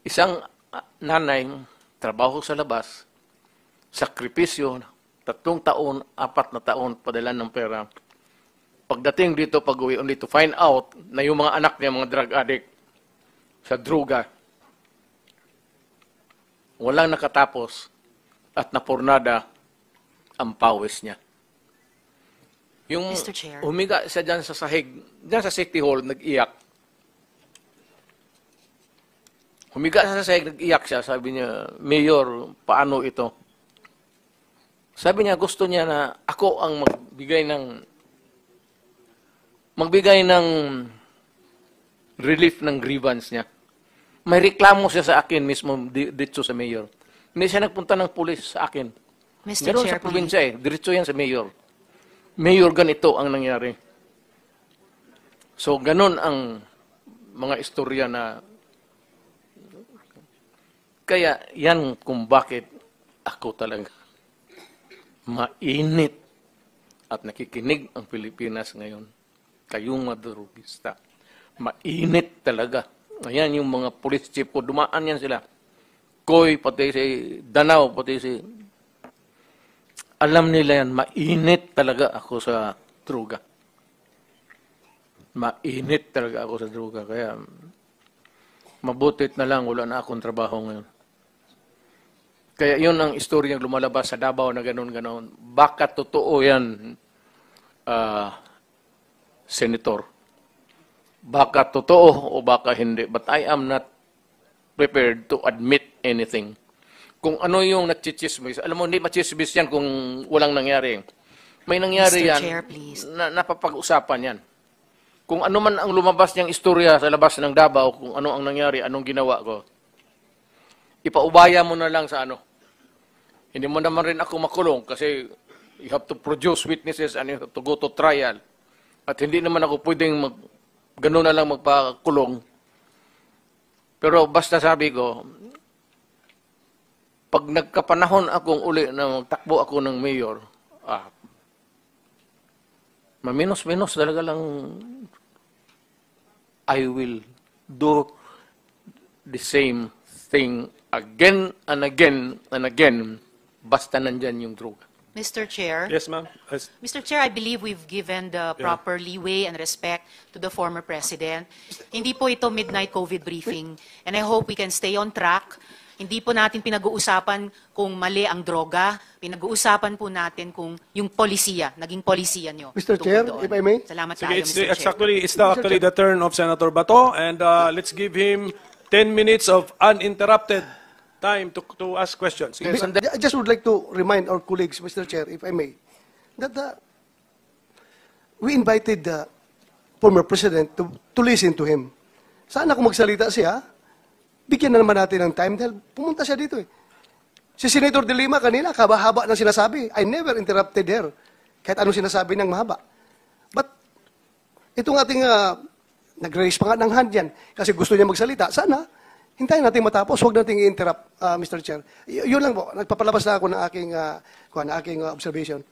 Isang nanay, trabaho sa labas, sakripisyo, 3 taon, 4 na taon, padala ng pera. Pagdating dito, pag-uwi ulit to find out na yung mga anak niya, mga drug addict, sa droga, walang nakatapos at napurnada ang pawis niya. Yung Mr. Chair. humiga siya dyan sa sahig, dyan sa City Hall, nag-iyak. Humiga siya sa sahig, nag-iyak siya. Sabi niya, Mayor, paano ito? Sabi niya, gusto niya na ako ang magbigay ng relief ng grievance niya. May reklamo siya sa akin mismo dito sa Mayor. Hindi siya nagpunta ng pulis sa akin. Mr. Ganun Chair, sa probinsya diretso yan sa Mayor. Mayor, ganito ang nangyari. So, ganun ang mga istorya na kaya yan kung bakit ako talaga mainit at nakikinig ang Pilipinas ngayon. Kayong madurugista. Mainit talaga. Ayan yung mga police chief ko, dumaan yan sila. Koy, pati si Danao, pati si... Alam nila yan, mainit talaga ako sa droga. Mainit talaga ako sa droga. Kaya, mabutit na lang, wala na akong trabaho ngayon. Kaya yun ang istoryang lumalabas sa Davao na ganun-ganon. Baka totoo yan, Senator. Baka totoo o baka hindi. But I am not prepared to admit anything. Kung ano yung nagchichismis, alam mo, hindi machismis yan kung walang nangyari. May nangyari Mr. yan, Chair, please. na napapag-usapan yan. Kung ano man ang lumabas niyang istorya sa labas ng Davao, kung ano ang nangyari, anong ginawa ko, ipaubaya mo na lang sa ano. Hindi mo naman rin ako makulong kasi you have to produce witnesses and you have to go to trial. At hindi naman ako pwedeng gano'n na lang magpakulong. Pero basta sabi ko, pag nagkapanahon akong uli na magtakbo ako ng mayor, maminos-minos talaga lang I will do the same thing again and again and again basta nandyan yung droga. Mr. Chair. Yes, ma'am. Mr. Chair, I believe we've given the proper leeway and respect to the former president. Hindi po ito midnight COVID briefing, and I hope we can stay on track. Hindi po natin pinag-uusapan kung mali ang droga, pinag-uusapan po natin kung yung polisiya, naging polisiya nyo. Mr. Chair, if I may? Salamat Sige, tayo, Mr. Chair. it's actually the turn of Senator Bato, and let's give him 10 minutes of uninterrupted time to ask questions. Sige, I just would like to remind our colleagues, Mr. Chair, if I may, that we invited the former president to listen to him. Sana kung magsalita siya, bigyan na naman natin ng time dahil pumunta siya dito eh. Si Senator De Lima kanina, kabahaba ng sinasabi. I never interrupted her. Kahit anong sinasabi ng mahaba. But, itong ating nag-raise pa nga ng hand yan kasi gusto niya magsalita. Sana, hintayin natin matapos. Huwag natin i-interrupt, Mr. Chair. Yun lang po. Nagpapalabas na ako ng aking observation.